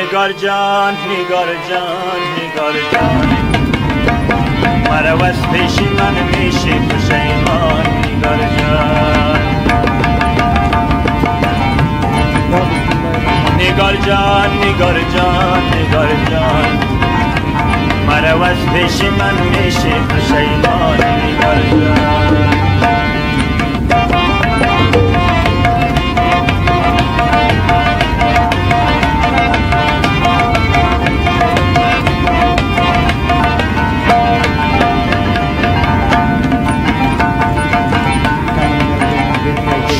نگار جان نگار جان نگار جان مرا از پیش من میشه پشیمان نگار جان نگار جان نگار جان نگار جان مرا از پیش من میشه پشیمان نگار جان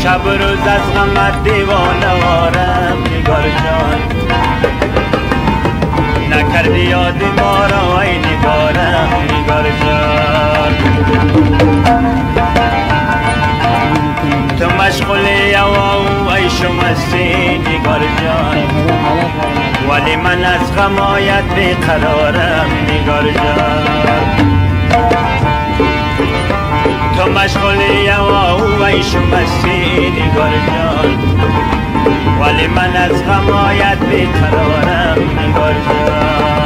شب روز از غمت دیوانه وارم نگار جان نکردی یاد ما را ای نگارم نگار جان تو مشغولی و عیش و مستی نگار جان ولی من از غمایت بیقرارم نگار جان تو مشغولی و عیش و مستی نگار جان ولی من از غمایت بیقرارم نگار جان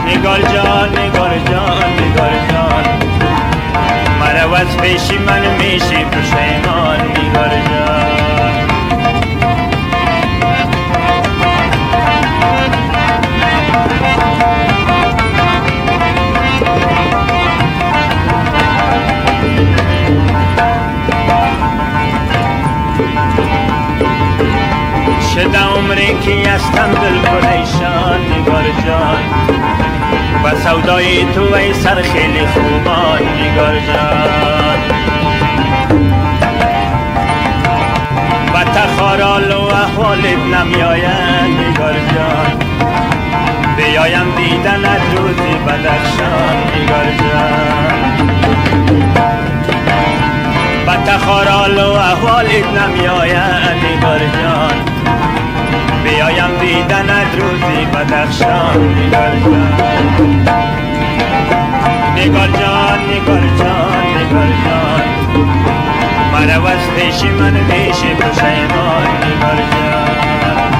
نگار جان نگار جان نگار جان مرا از پیش من میشه پشیمان نگار جان شده عمری که هستم دل پریشان نگار جان و سودای تو ای سر خیلی خوبان نگار جان و تخارال و احوالت نمیاید نگار جان بیایم دیدنت روزی بدخشان نگار جان و تخارال و احوالت نمیاید نگار جان بیایم دیدنت روزی بدخشان نگار جان نگار جان نگار جان نگار جان مرا از پیش من میشه پشیمان نگار جان